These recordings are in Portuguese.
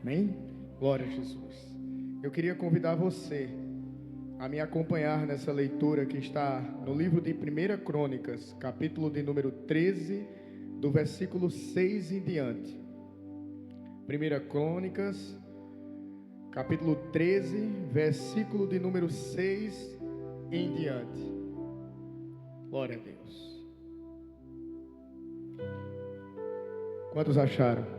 Amém? Glória a Jesus. Eu queria convidar você a me acompanhar nessa leitura que está no livro de 1 Crônicas, capítulo de número 13, do versículo 6 em diante. 1 Crônicas, capítulo 13, versículo de número 6 em diante. Glória a Deus. Quantos acharam?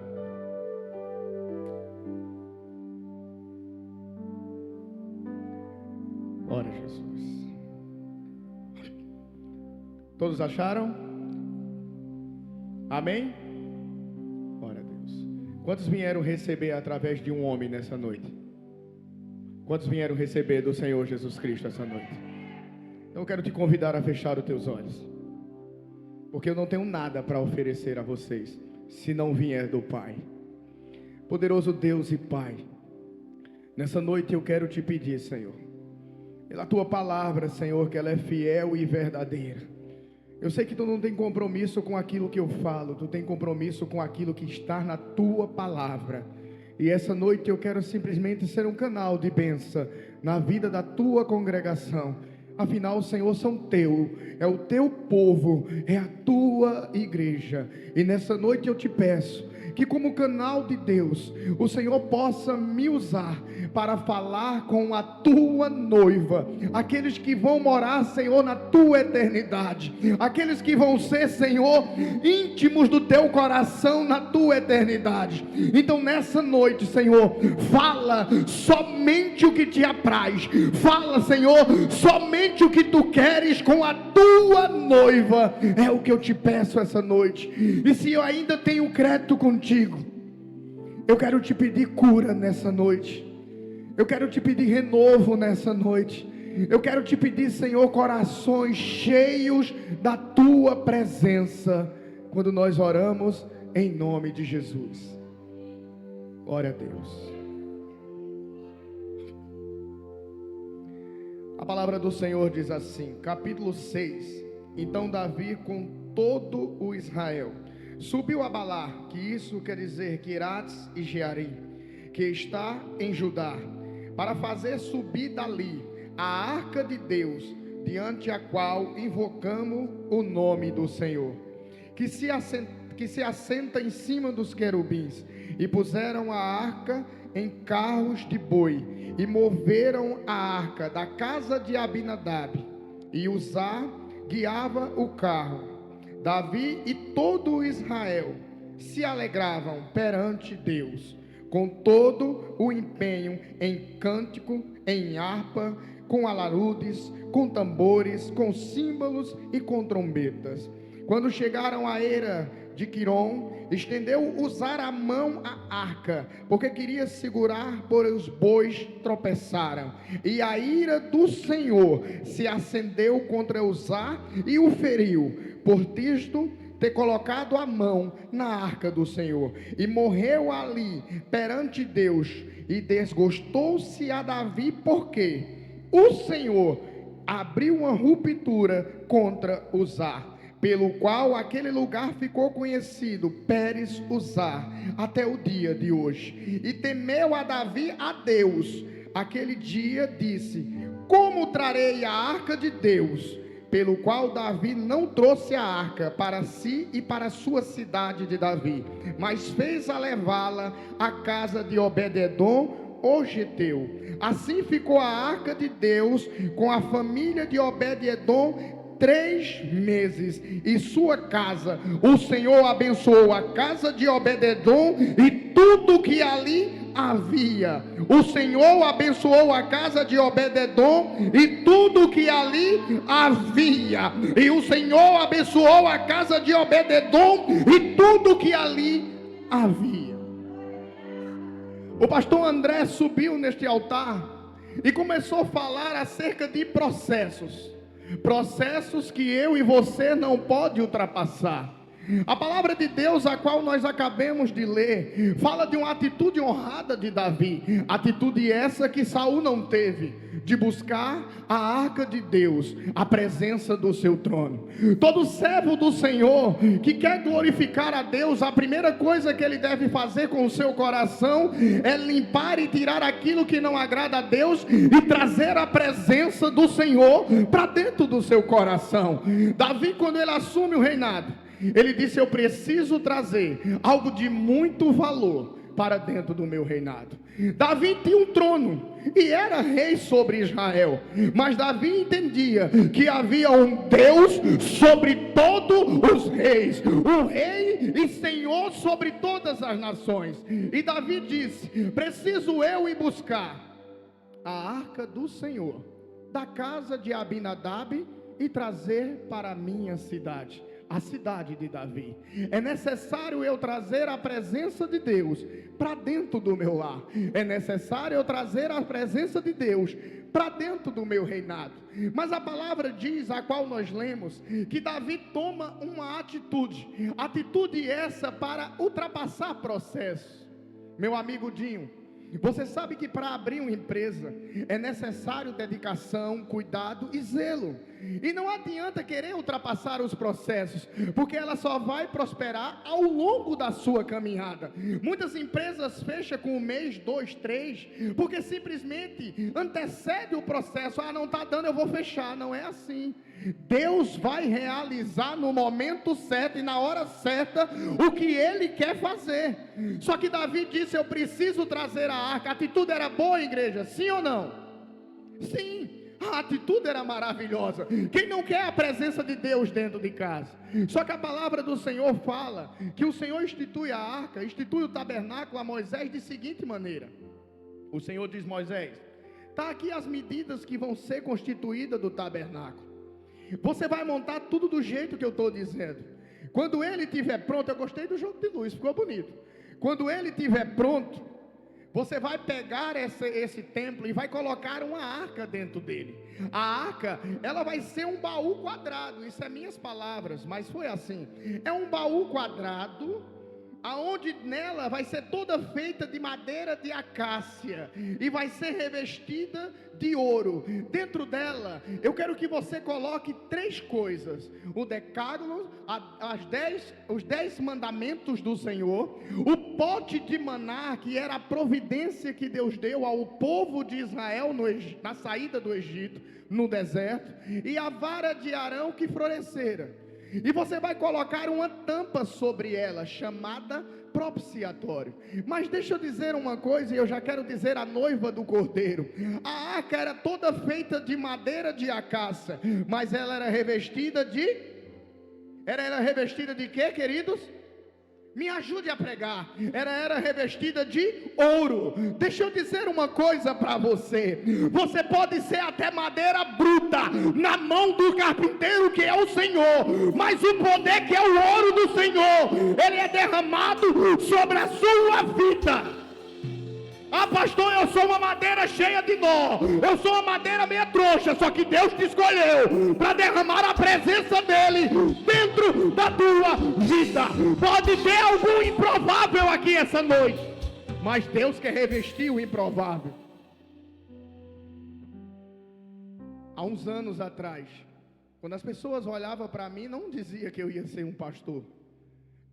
Glória a Jesus. Todos acharam? Amém? Glória a Deus. Quantos vieram receber através de um homem nessa noite? Quantos vieram receber do Senhor Jesus Cristo essa noite? Então eu quero te convidar a fechar os teus olhos, porque eu não tenho nada para oferecer a vocês se não vier do Pai. Poderoso Deus e Pai, nessa noite eu quero te pedir, Senhor, pela tua palavra, Senhor, que ela é fiel e verdadeira. Eu sei que tu não tem compromisso com aquilo que eu falo, tu tem compromisso com aquilo que está na tua palavra. E essa noite eu quero simplesmente ser um canal de bênção na vida da tua congregação. Afinal, Senhor, são teu, é o teu povo, é a tua igreja. E nessa noite eu te peço que, como canal de Deus, o Senhor possa me usar para falar com a tua noiva, aqueles que vão morar, Senhor, na tua eternidade, aqueles que vão ser, Senhor, íntimos do teu coração na tua eternidade. Então nessa noite, Senhor, fala somente o que te apraz, fala, Senhor, somente o que tu queres com a tua noiva. É o que eu te peço essa noite. E se eu ainda tenho crédito contigo, eu quero te pedir cura nessa noite, eu quero te pedir renovo nessa noite, eu quero te pedir, Senhor, corações cheios da tua presença, quando nós oramos em nome de Jesus. Glória a Deus. A palavra do Senhor diz assim, capítulo 6. Então Davi com todo o Israel subiu a Balar, que isso quer dizer Quirates e Jearim, que está em Judá, para fazer subir dali a arca de Deus, diante a qual invocamos o nome do Senhor, que se assenta em cima dos querubins. E puseram a arca em carros de boi, e moveram a arca da casa de Abinadab, e Uzá guiava o carro. Davi e todo Israel se alegravam perante Deus, com todo o empenho em cântico, em harpa, com alaúdes, com tambores, com símbolos e com trombetas. Quando chegaram à eira de Quirom, estendeu Uzá a mão à arca, porque queria segurar, porém os bois tropeçaram, e a ira do Senhor se acendeu contra Uzá e o feriu, por isto ter colocado a mão na arca do Senhor, e morreu ali perante Deus. E desgostou-se a Davi, porque o Senhor abriu uma ruptura contra Uzá, pelo qual aquele lugar ficou conhecido Pérez Uzá até o dia de hoje. E temeu a Davi a Deus. Aquele dia disse: como trarei a arca de Deus? Pelo qual Davi não trouxe a arca para si e para a sua cidade de Davi, mas fez a levá-la à casa de Obed-edom, o geteu. Assim ficou a arca de Deus com a família de Obed-edom 3 meses, e sua casa. O Senhor abençoou a casa de Obed-edom e tudo que ali havia. O Senhor abençoou a casa de Obed-edom e tudo que ali havia. E o Senhor abençoou a casa de Obed-edom e tudo que ali havia. O pastor André subiu neste altar e começou a falar acerca de processos que eu e você não pode ultrapassar. A palavra de Deus, a qual nós acabamos de ler, fala de uma atitude honrada de Davi, atitude essa que Saul não teve, de buscar a arca de Deus, a presença do seu trono. Todo servo do Senhor que quer glorificar a Deus, a primeira coisa que ele deve fazer com o seu coração é limpar e tirar aquilo que não agrada a Deus e trazer a presença do Senhor para dentro do seu coração. Davi, quando ele assume o reinado, ele disse: eu preciso trazer algo de muito valor para dentro do meu reinado. Davi tinha um trono e era rei sobre Israel, mas Davi entendia que havia um Deus sobre todos os reis, o rei e senhor sobre todas as nações. E Davi disse: preciso eu ir buscar a arca do Senhor da casa de Abinadab e trazer para a minha cidade, a cidade de Davi. É necessário eu trazer a presença de Deus para dentro do meu lar. É necessário eu trazer a presença de Deus para dentro do meu reinado. Mas a palavra diz, a qual nós lemos, que Davi toma uma atitude essa para ultrapassar processo. Meu amigo Dinho, você sabe que para abrir uma empresa é necessário dedicação, cuidado e zelo. E não adianta querer ultrapassar os processos, porque ela só vai prosperar ao longo da sua caminhada. Muitas empresas fecham com 1 mês, 2, 3, porque simplesmente antecede o processo. Ah, não está dando, eu vou fechar. Não é assim. Deus vai realizar no momento certo e na hora certa o que Ele quer fazer. Só que Davi disse: eu preciso trazer a arca. A atitude era boa, igreja? Sim ou não? Sim, a atitude era maravilhosa. Quem não quer a presença de Deus dentro de casa? Só que a palavra do Senhor fala que o Senhor institui a arca, institui o tabernáculo a Moisés de seguinte maneira. O Senhor diz: Moisés, está aqui as medidas que vão ser constituídas do tabernáculo. Você vai montar tudo do jeito que eu estou dizendo. Quando ele estiver pronto, eu gostei do jogo de luz, ficou bonito. Quando ele estiver pronto, você vai pegar esse templo e vai colocar uma arca dentro dele. A arca, ela vai ser um baú quadrado. Isso é minhas palavras, mas foi assim. É um baú quadrado, aonde nela vai ser toda feita de madeira de acácia e vai ser revestida de ouro. Dentro dela, eu quero que você coloque 3 coisas: o decálogo, os 10 mandamentos do Senhor, o pote de maná, que era a providência que Deus deu ao povo de Israel na saída do Egito, no deserto, e a vara de Arão que florescera. E você vai colocar uma tampa sobre ela, chamada propiciatório. Mas deixa eu dizer uma coisa, e eu já quero dizer à noiva do cordeiro: a arca era toda feita de madeira de acácia, mas ela era revestida de... Era revestida de quê, queridos? Me ajude a pregar. Era revestida de ouro. Deixa eu dizer uma coisa para você: você pode ser até madeira bruta na mão do carpinteiro, que é o Senhor, mas o poder, que é o ouro do Senhor, ele é derramado sobre a sua vida. Ah, pastor, eu sou uma madeira cheia de nó, eu sou uma madeira meia trouxa, só que Deus te escolheu para derramar a presença dele dentro da tua vida. Pode ter algum improvável aqui essa noite, mas Deus quer revestir o improvável. Há uns anos atrás, quando as pessoas olhavam para mim, não dizia que eu ia ser um pastor,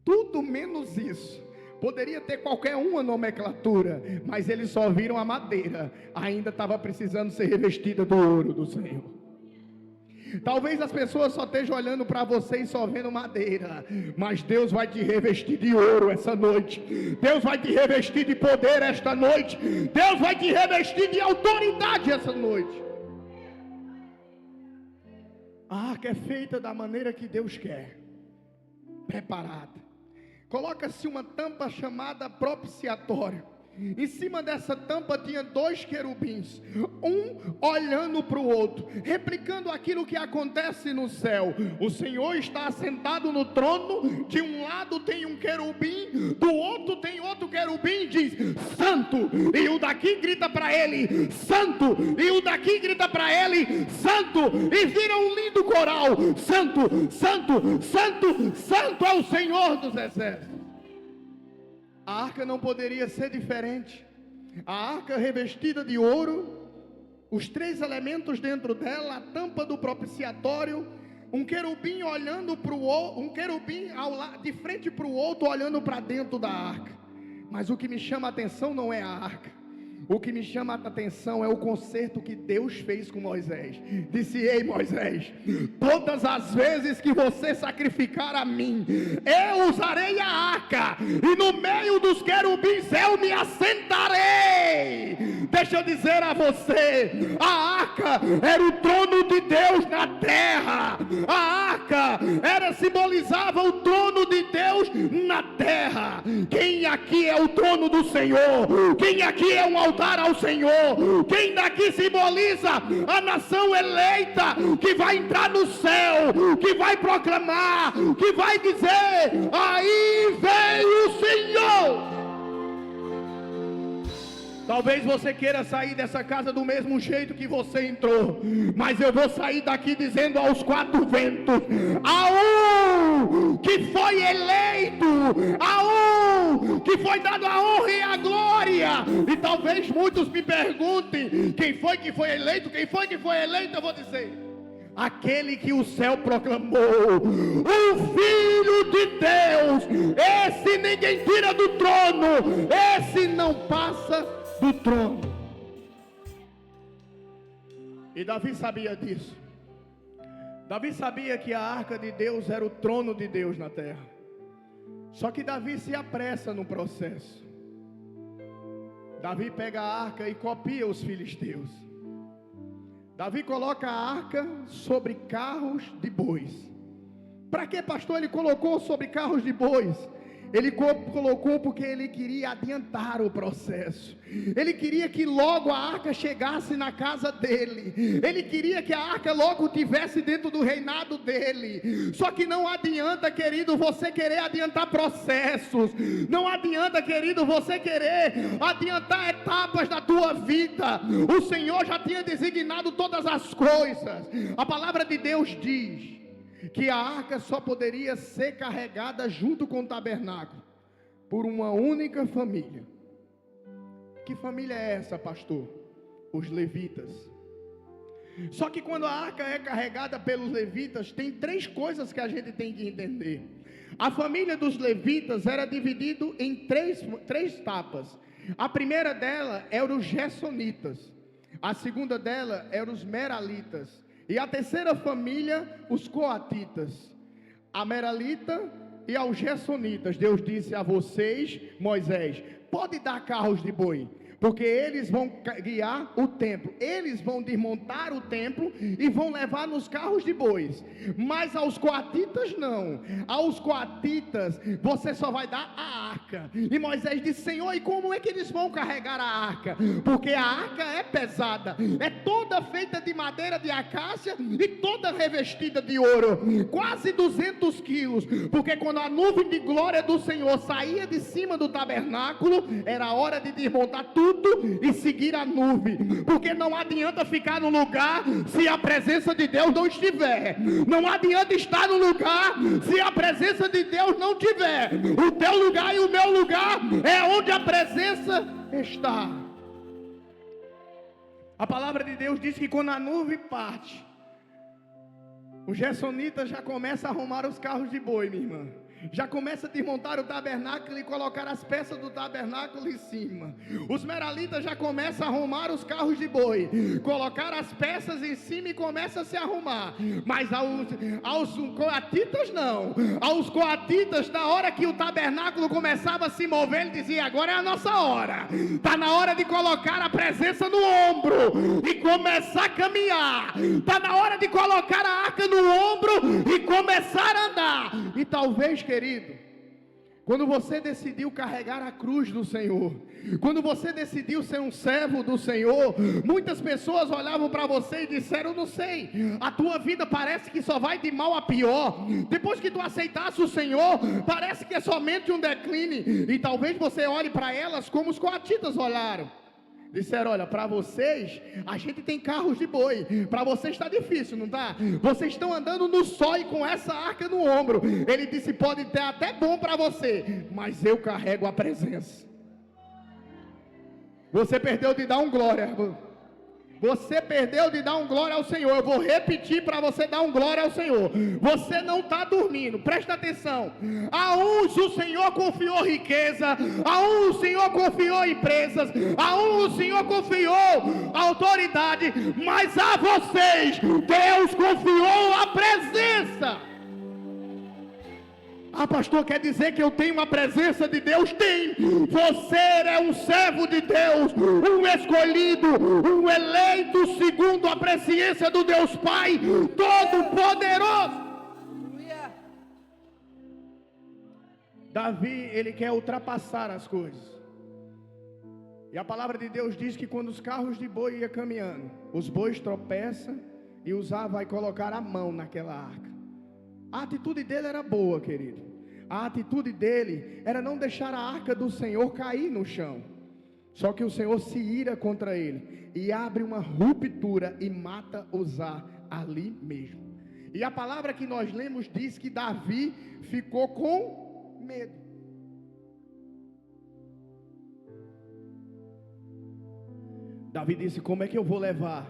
tudo menos isso. Poderia ter qualquer uma nomenclatura, mas eles só viram a madeira, ainda estava precisando ser revestida do ouro do Senhor. Talvez as pessoas só estejam olhando para você e só vendo madeira, mas Deus vai te revestir de ouro essa noite. Deus vai te revestir de poder esta noite. Deus vai te revestir de autoridade essa noite. A arca é feita da maneira que Deus quer, preparada. Coloca-se uma tampa chamada propiciatório. Em cima dessa tampa tinha 2 querubins, um olhando para o outro, replicando aquilo que acontece no céu. O Senhor está assentado no trono, de um lado tem um querubim, do outro tem outro querubim e diz: Santo, e o daqui grita para ele: Santo, e o daqui grita para ele: Santo, e vira um lindo coral: Santo, Santo, Santo, Santo é o Senhor dos exércitos. A arca não poderia ser diferente. A arca revestida de ouro, os 3 elementos dentro dela, a tampa do propiciatório, um querubim olhando para o outro, um querubim de frente para o outro olhando para dentro da arca. Mas o que me chama a atenção não é a arca. O que me chama a atenção é o concerto que Deus fez com Moisés. Disse: ei Moisés, todas as vezes que você sacrificar a mim, eu usarei a arca, e no meio dos querubins eu me assentarei. Deixa eu dizer a você, a arca era o trono de Deus na terra. A arca simbolizava o trono de Deus na terra. Quem aqui é o trono do Senhor? Quem aqui é um altar ao Senhor? Quem daqui simboliza a nação eleita que vai entrar no céu, que vai proclamar, que vai dizer: aí vem o Senhor. Talvez você queira sair dessa casa do mesmo jeito que você entrou, mas eu vou sair daqui dizendo aos 4 ventos: a um que foi eleito, a um que foi dado a honra e a glória. E talvez muitos me perguntem: quem foi que foi eleito? Quem foi que foi eleito? Eu vou dizer: aquele que o céu proclamou, o Filho de Deus. Esse ninguém tira do trono, esse não passa do trono. E Davi sabia disso. Davi sabia que a arca de Deus era o trono de Deus na terra. Só que Davi se apressa no processo. Davi pega a arca e copia os filisteus. Davi coloca a arca sobre carros de bois. Para que, pastor, ele colocou sobre carros de bois? Ele colocou porque ele queria adiantar o processo. Ele queria que logo a arca chegasse na casa dele. Ele queria que a arca logo estivesse dentro do reinado dele. Só que não adianta, querido, você querer adiantar processos. Não adianta, querido, você querer adiantar etapas da tua vida. O Senhor já tinha designado todas as coisas. A palavra de Deus diz que a arca só poderia ser carregada junto com o tabernáculo por uma única família. Que família é essa, pastor? Os levitas. Só que quando a arca é carregada pelos levitas, tem 3 coisas que a gente tem que entender. A família dos levitas era dividida em três etapas. A primeira dela eram os gersonitas. A segunda dela eram os meralitas. E a terceira família, os coatitas. A meralita e aos gersonitas, Deus disse a vocês, Moisés: pode dar carros de boi, porque eles vão guiar o templo, eles vão desmontar o templo e vão levar nos carros de bois. Mas aos coatitas não. Aos coatitas você só vai dar a arca. E Moisés disse: Senhor, e como é que eles vão carregar a arca? Porque a arca é pesada, é toda feita de madeira de acácia e toda revestida de ouro, quase 200 quilos. Porque quando a nuvem de glória do Senhor saía de cima do tabernáculo, era hora de desmontar tudo e seguir a nuvem, porque não adianta ficar no lugar se a presença de Deus não estiver. Não adianta estar no lugar se a presença de Deus não tiver. O teu lugar e o meu lugar é onde a presença está. A palavra de Deus diz que quando a nuvem parte, os gersonitas já começam a arrumar os carros de boi, minha irmã. Já começa a desmontar o tabernáculo e colocar as peças do tabernáculo em cima. Os meralitas já começam a arrumar os carros de boi, colocar as peças em cima e começa a se arrumar. Mas aos coatitas não. Aos coatitas, na hora que o tabernáculo começava a se mover, ele dizia: agora é a nossa hora. Está na hora de colocar a presença no ombro e começar a caminhar. Está na hora de colocar a arca no ombro e começar a andar. E talvez, querido, Quando você decidiu carregar a cruz do Senhor, quando você decidiu ser um servo do Senhor, muitas pessoas olhavam para você e disseram: eu não sei, a tua vida parece que só vai de mal a pior. Depois que tu aceitasse o Senhor, parece que é somente um declínio. E talvez você olhe para elas como os coatitas olharam. Disseram: olha, para vocês, a gente tem carros de boi, para vocês está difícil, não está? Vocês estão andando no sol e com essa arca no ombro. Ele disse: pode ter até bom para você, mas eu carrego a presença. Você perdeu de dar um glória. Você perdeu de dar um glória ao Senhor. Eu vou repetir para você dar um glória ao Senhor. Você não está dormindo, presta atenção. A uns o Senhor confiou riqueza, a uns o Senhor confiou empresas, a uns o Senhor confiou autoridade, mas a vocês Deus confiou a presença. Ah, pastor, quer dizer que eu tenho a presença de Deus? Tem. Você é um servo de Deus, um escolhido, um eleito segundo a presciência do Deus Pai Todo-Poderoso. Davi, ele quer ultrapassar as coisas. E a palavra de Deus diz que quando os carros de boi iam caminhando, os bois tropeçam e Uzá vai colocar a mão naquela arca. A atitude dele era boa, querido. A atitude dele era não deixar a arca do Senhor cair no chão. Só que o Senhor se ira contra ele e abre uma ruptura e mata Uzá ali mesmo. E a palavra que nós lemos diz que Davi ficou com medo. Davi disse: como é que eu vou levar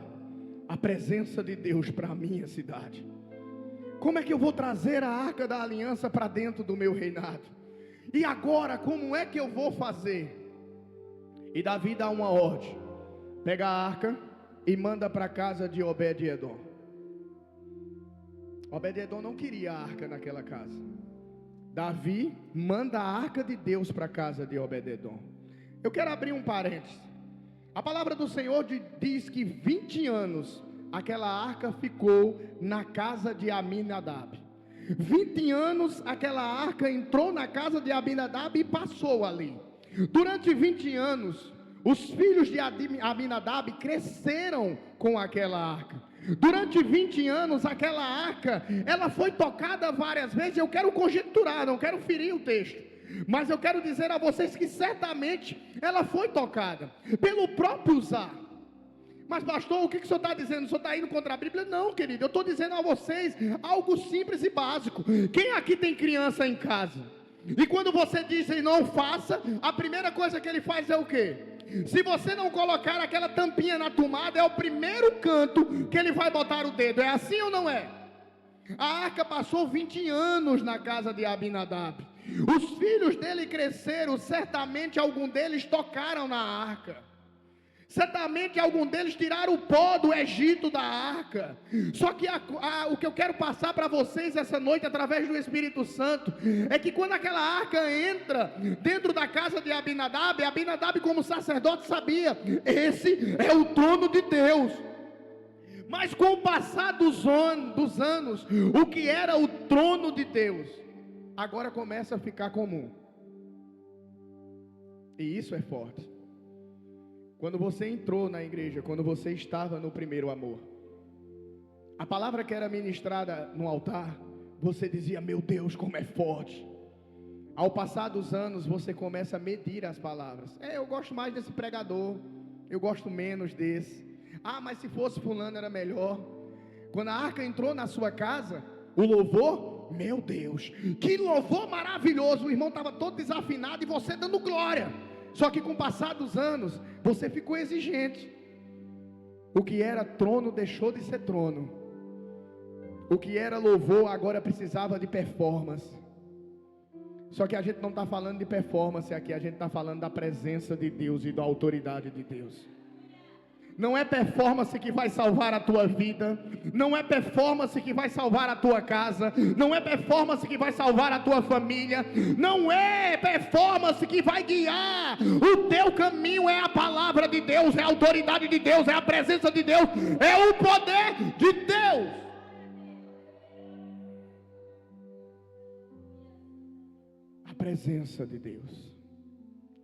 a presença de Deus para a minha cidade? Como é que eu vou trazer a arca da aliança para dentro do meu reinado? E agora, como é que eu vou fazer? E Davi dá uma ordem: pega a arca e manda para a casa de Obed-edom. Obed-edom não queria a arca naquela casa. Davi manda a arca de Deus para a casa de Obed-edom. Eu quero abrir um parênteses. A palavra do Senhor diz que 20 anos aquela arca ficou na casa de Aminadab. 20 anos aquela arca entrou na casa de Aminadab e passou ali. Durante 20 anos, os filhos de Aminadab cresceram com aquela arca. Durante 20 anos aquela arca, ela foi tocada várias vezes. Eu quero conjecturar, não quero ferir o texto, mas eu quero dizer a vocês que certamente ela foi tocada pelo próprio Uzá. Mas pastor, o que o senhor está dizendo? O senhor está indo contra a Bíblia? Não, querido, eu estou dizendo a vocês algo simples e básico. Quem aqui tem criança em casa? E quando você diz não faça, a primeira coisa que ele faz é o quê? Se você não colocar aquela tampinha na tomada, é o primeiro canto que ele vai botar o dedo. É assim ou não é? A arca passou 20 anos na casa de Abinadab. Os filhos dele cresceram, certamente algum deles tocaram na arca. Certamente algum deles tiraram o pó do Egito da arca. Só que o que eu quero passar para vocês essa noite, através do Espírito Santo, é que quando aquela arca entra dentro da casa de Abinadab, Abinadab como sacerdote sabia: esse é o trono de Deus. Mas com o passar dos anos, o que era o trono de Deus, agora começa a ficar comum. E isso é forte. Quando você entrou na igreja, quando você estava no primeiro amor, a palavra que era ministrada no altar, você dizia: meu Deus, como é forte. Ao passar dos anos, você começa a medir as palavras. Eu gosto mais desse pregador, eu gosto menos desse. Ah, mas se fosse fulano era melhor. Quando a arca entrou na sua casa, o louvor, meu Deus, que louvor maravilhoso. O irmão estava todo desafinado e você dando glória. Só que com o passar dos anos, você ficou exigente. O que era trono deixou de ser trono. O que era louvor agora precisava de performance. Só que a gente não está falando de performance aqui, a gente está falando da presença de Deus e da autoridade de Deus. Não é performance que vai salvar a tua vida, não é performance que vai salvar a tua casa, não é performance que vai salvar a tua família, não é performance que vai guiar o teu caminho. É a palavra de Deus, é a autoridade de Deus, é a presença de Deus, é o poder de Deus. A presença de Deus.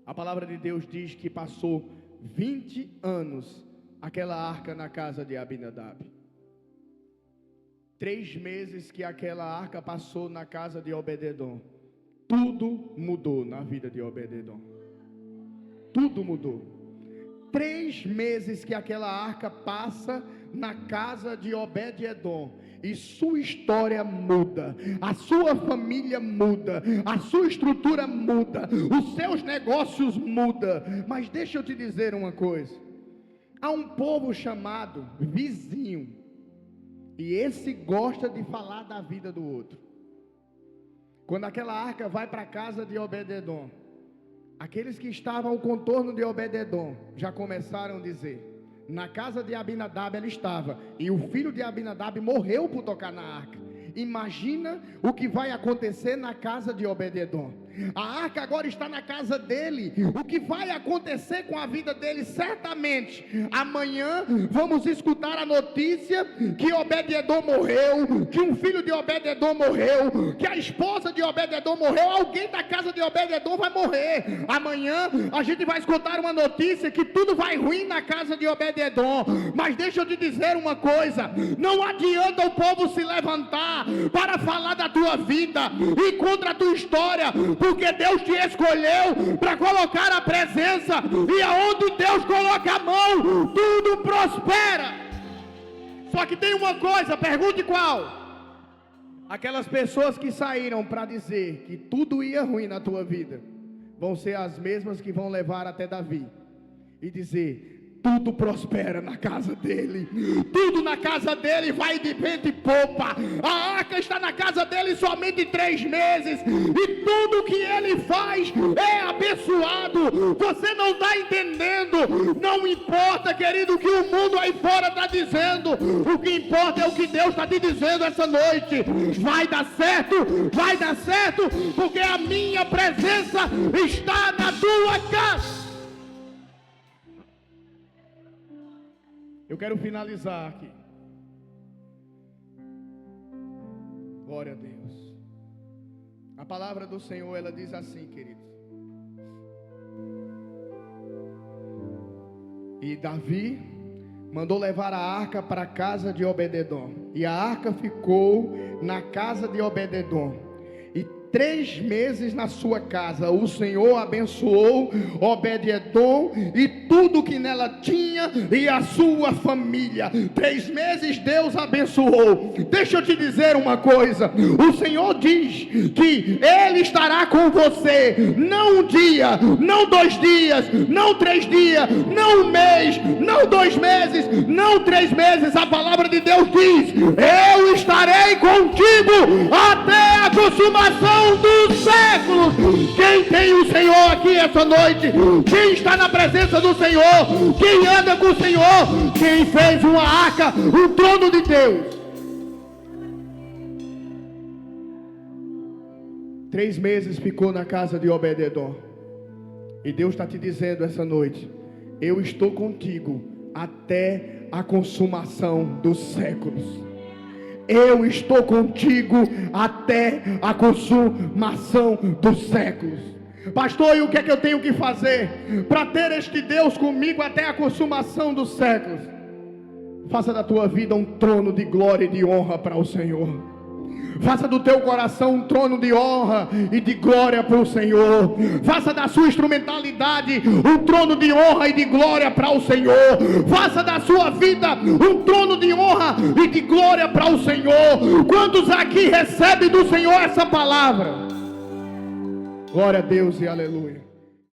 A palavra de Deus diz que passou 20 anos aquela arca na casa de Abinadab. 3 meses que aquela arca passou na casa de Obed-edom, tudo mudou na vida de Obed-edom. Tudo mudou. 3 meses que aquela arca passa na casa de Obed-edom, e sua história muda, a sua família muda, a sua estrutura muda, os seus negócios mudam. Mas deixa eu te dizer uma coisa: há um povo chamado vizinho, e esse gosta de falar da vida do outro. Quando aquela arca vai para a casa de Obed-edom, aqueles que estavam ao contorno de Obed-edom já começaram a dizer: na casa de Abinadab ela estava, e o filho de Abinadab morreu por tocar na arca. Imagina o que vai acontecer na casa de Obed-edom. A arca agora está na casa dele. O que vai acontecer com a vida dele? Certamente amanhã vamos escutar a notícia que Obed-edom morreu, que um filho de Obed-edom morreu, que a esposa de Obed-edom morreu. Alguém da casa de Obed-edom vai morrer. Amanhã a gente vai escutar uma notícia que tudo vai ruim na casa de Obed-edom. Mas deixa eu te dizer uma coisa: não adianta o povo se levantar para falar da tua vida e contra a tua história, porque Deus te escolheu para colocar a presença, e aonde Deus coloca a mão, tudo prospera. Só que tem uma coisa, pergunte qual? Aquelas pessoas que saíram para dizer que tudo ia ruim na tua vida, vão ser as mesmas que vão levar até Davi e dizer: tudo prospera na casa dele, tudo na casa dele vai de vento e popa. A arca está na casa dele somente 3 meses, e tudo que ele faz é abençoado. Você não está entendendo? Não importa, querido, o que o mundo aí fora está dizendo, o que importa é o que Deus está te dizendo essa noite: vai dar certo, porque a minha presença está na tua casa. Eu quero finalizar aqui. Glória a Deus. A palavra do Senhor, ela diz assim, queridos: e Davi mandou levar a arca para a casa de Obed-edom, e a arca ficou na casa de Obed-edom. E 3 meses na sua casa o Senhor abençoou Obed-edom e tudo que nela tinha, e a sua família. 3 meses Deus abençoou. Deixa eu te dizer uma coisa: o Senhor diz que Ele estará com você, não um dia, não 2 dias, não 3 dias, não 1 mês, não 2 meses, não 3 meses. A palavra de Deus diz: eu estarei contigo até a consumação dos séculos. Quem tem o Senhor aqui essa noite, quem está na presença do Senhor, quem anda com o Senhor, quem fez uma arca, um trono de Deus. 3 meses ficou na casa de Obed-edom, e Deus está te dizendo essa noite: eu estou contigo até a consumação dos séculos. Eu estou contigo até a consumação dos séculos. Pastor, e o que é que eu tenho que fazer para ter este Deus comigo até a consumação dos séculos? Faça da tua vida um trono de glória e de honra para o Senhor. Faça do teu coração um trono de honra e de glória para o Senhor. Faça da sua instrumentalidade um trono de honra e de glória para o Senhor. Faça da sua vida um trono de honra e de glória para o Senhor. Quantos aqui recebem do Senhor essa palavra? Glória a Deus e aleluia.